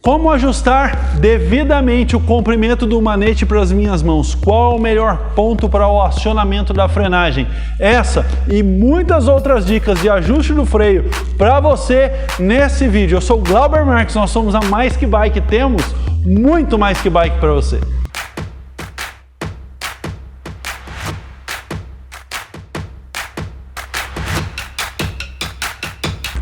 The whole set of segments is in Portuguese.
Como ajustar devidamente o comprimento do manete para as minhas mãos? Qual é o melhor ponto para o acionamento da frenagem? Essa e muitas outras dicas de ajuste do freio para você nesse vídeo. Eu sou o Glauber Marques, nós somos a Mais Que Bike e temos muito mais que bike para você.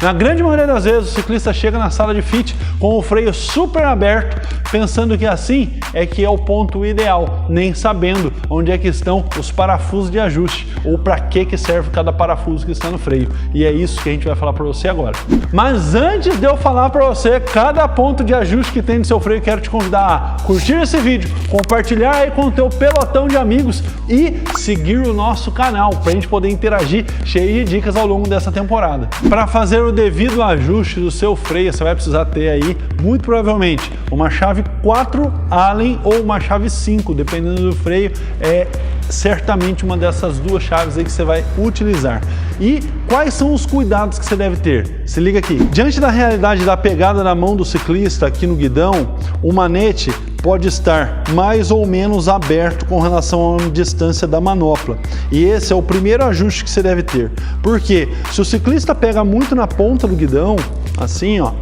Na grande maioria das vezes, o ciclista chega na sala de fit com o freio super aberto, pensando que assim é que é o ponto ideal, nem sabendo onde é que estão os parafusos de ajuste ou para que serve cada parafuso que está no freio. E é isso que a gente vai falar para você agora. Mas antes de eu falar para você cada ponto de ajuste que tem no seu freio, quero te convidar a curtir esse vídeo, compartilhar aí com o teu pelotão de amigos e seguir o nosso canal para a gente poder interagir cheio de dicas ao longo dessa temporada. Para fazer o devido ajuste do seu freio, você vai precisar ter aí, muito provavelmente, uma chave 4 Allen ou uma chave 5, dependendo do freio, é certamente uma dessas duas chaves aí que você vai utilizar. E quais são os cuidados que você deve ter? Se liga aqui. Diante da realidade da pegada na mão do ciclista aqui no guidão, o manete pode estar mais ou menos aberto com relação à distância da manopla. E esse é o primeiro ajuste que você deve ter. Porque se o ciclista pega muito na ponta do guidão, assim, ó,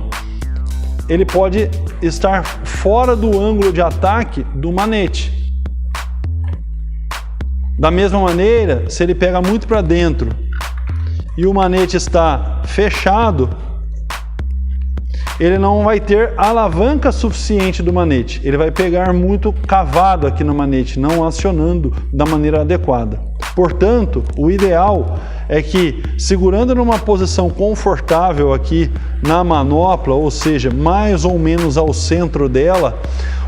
ele pode estar fora do ângulo de ataque do manete. Da mesma maneira, se ele pega muito para dentro e o manete está fechado, ele não vai ter alavanca suficiente do manete. Ele vai pegar muito cavado aqui no manete, não acionando da maneira adequada. Portanto, o ideal é que, segurando numa posição confortável aqui na manopla, ou seja, mais ou menos ao centro dela,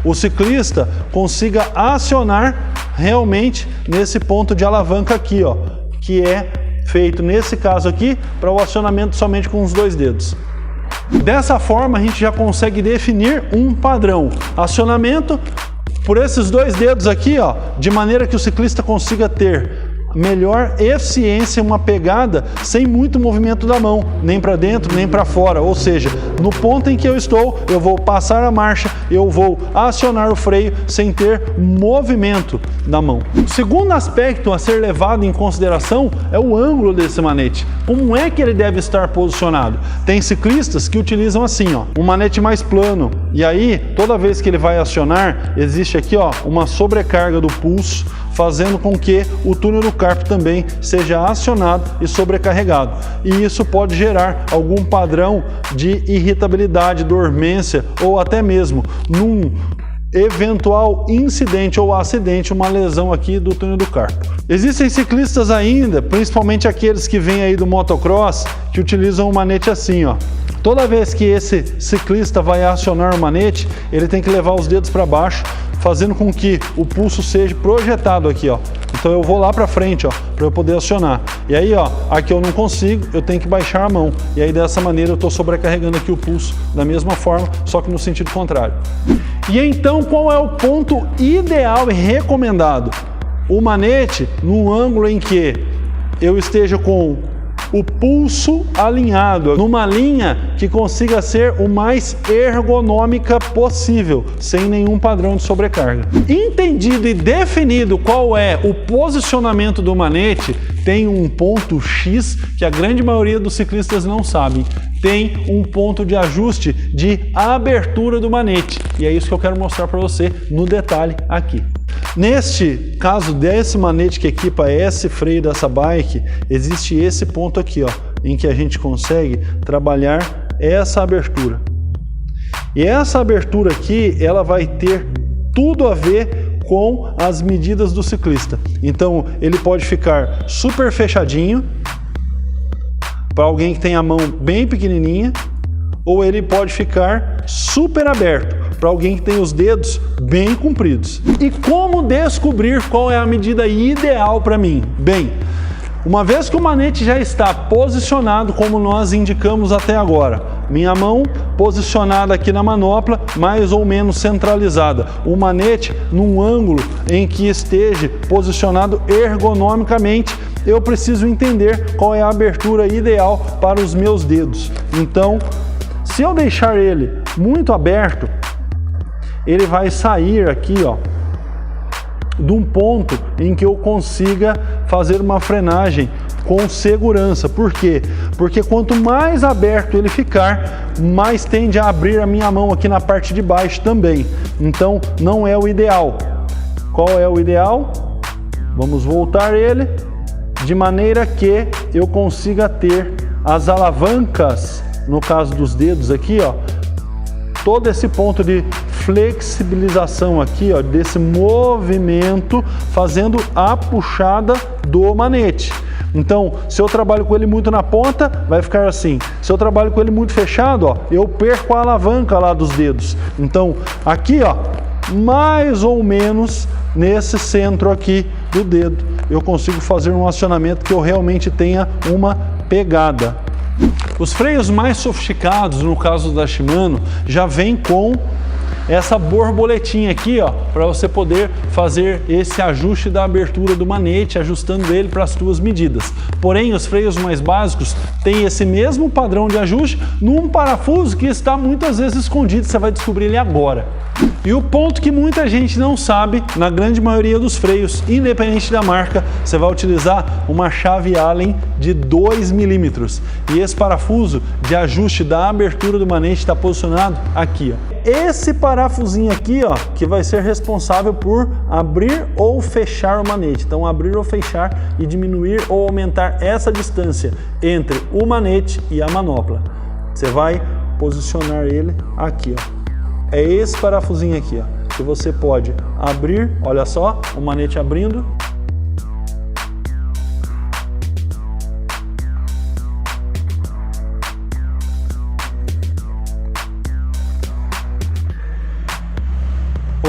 o ciclista consiga acionar realmente nesse ponto de alavanca aqui, ó, que é feito nesse caso aqui para o acionamento somente com os dois dedos. Dessa forma a gente já consegue definir um padrão. Acionamento por esses dois dedos aqui, ó, de maneira que o ciclista consiga ter melhor eficiência, uma pegada sem muito movimento da mão, nem para dentro, nem para fora. Ou seja, no ponto em que eu estou, eu vou passar a marcha, eu vou acionar o freio sem ter movimento da mão. O segundo aspecto a ser levado em consideração é o ângulo desse manete. Como é que ele deve estar posicionado? Tem ciclistas que utilizam assim, ó, um manete mais plano. E aí, toda vez que ele vai acionar, existe aqui, ó, uma sobrecarga do pulso, fazendo com que o túnel do carpo também seja acionado e sobrecarregado. E isso pode gerar algum padrão de irritabilidade, dormência ou até mesmo num eventual incidente ou acidente, uma lesão aqui do túnel do carpo. Existem ciclistas ainda, principalmente aqueles que vêm aí do motocross, que utilizam um manete assim, ó. Toda vez que esse ciclista vai acionar o manete, ele tem que levar os dedos para baixo, fazendo com que o pulso seja projetado aqui, ó. Então eu vou lá para frente, ó, para eu poder acionar. E aí, ó, aqui eu não consigo, eu tenho que baixar a mão. E aí dessa maneira eu estou sobrecarregando aqui o pulso da mesma forma, só que no sentido contrário. E então qual é o ponto ideal e recomendado? O manete num ângulo em que eu esteja com o pulso alinhado, numa linha que consiga ser o mais ergonômica possível, sem nenhum padrão de sobrecarga. Entendido e definido qual é o posicionamento do manete, tem um ponto X que a grande maioria dos ciclistas não sabem. Tem um ponto de ajuste de abertura do manete. E é isso que eu quero mostrar para você no detalhe aqui. Neste caso desse manete que equipa esse freio dessa bike, existe esse ponto aqui, ó, em que a gente consegue trabalhar essa abertura. E essa abertura aqui, ela vai ter tudo a ver com as medidas do ciclista. Então, ele pode ficar super fechadinho, para alguém que tem a mão bem pequenininha, ou ele pode ficar super aberto, para alguém que tem os dedos bem compridos. E como descobrir qual é a medida ideal para mim? Bem, uma vez que o manete já está posicionado como nós indicamos até agora, minha mão posicionada aqui na manopla, mais ou menos centralizada, o manete num ângulo em que esteja posicionado ergonomicamente, eu preciso entender qual é a abertura ideal para os meus dedos. Então, se eu deixar ele muito aberto, ele vai sair aqui, ó, de um ponto em que eu consiga fazer uma frenagem com segurança. Por quê? Porque quanto mais aberto ele ficar, mais tende a abrir a minha mão aqui na parte de baixo também. Então não é o ideal. Qual é o ideal? Vamos voltar ele de maneira que eu consiga ter as alavancas, no caso dos dedos aqui, ó, todo esse ponto de flexibilização aqui, ó, desse movimento, fazendo a puxada do manete. Então, se eu trabalho com ele muito na ponta, vai ficar assim. Se eu trabalho com ele muito fechado, ó, eu perco a alavanca lá dos dedos. Então, aqui, ó, mais ou menos nesse centro aqui do dedo, eu consigo fazer um acionamento que eu realmente tenha uma pegada. Os freios mais sofisticados, no caso da Shimano, já vem com essa borboletinha aqui, ó, para você poder fazer esse ajuste da abertura do manete, ajustando ele para as suas medidas. Porém, os freios mais básicos têm esse mesmo padrão de ajuste num parafuso que está muitas vezes escondido, você vai descobrir ele agora. E o ponto que muita gente não sabe, na grande maioria dos freios, independente da marca, você vai utilizar uma chave Allen de 2 milímetros. E esse parafuso de ajuste da abertura do manete está posicionado aqui, ó. Esse parafusinho aqui, ó, que vai ser responsável por abrir ou fechar o manete. Então, abrir ou fechar e diminuir ou aumentar essa distância entre o manete e a manopla. Você vai posicionar ele aqui, ó. É esse parafusinho aqui, ó, que você pode abrir, olha só, o manete abrindo.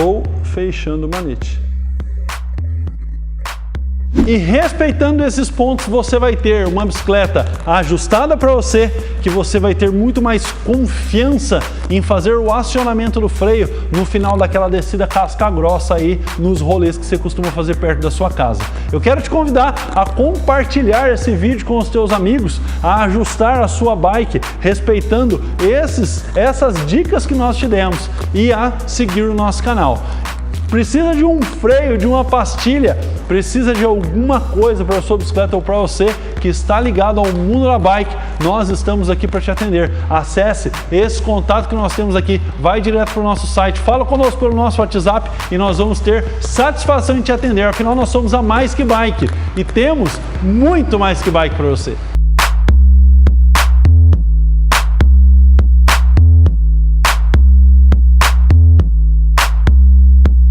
Ou fechando o manete. E respeitando esses pontos, você vai ter uma bicicleta ajustada para você, que você vai ter muito mais confiança em fazer o acionamento do freio no final daquela descida casca grossa aí nos rolês que você costuma fazer perto da sua casa. Eu quero te convidar a compartilhar esse vídeo com os teus amigos, a ajustar a sua bike respeitando essas dicas que nós te demos e a seguir o nosso canal. Precisa de um freio, de uma pastilha, precisa de alguma coisa para a sua bicicleta ou para você que está ligado ao mundo da bike, nós estamos aqui para te atender. Acesse esse contato que nós temos aqui, vai direto para o nosso site, fala conosco pelo nosso WhatsApp e nós vamos ter satisfação em te atender. Afinal, nós somos a Mais Que Bike e temos muito mais que bike para você.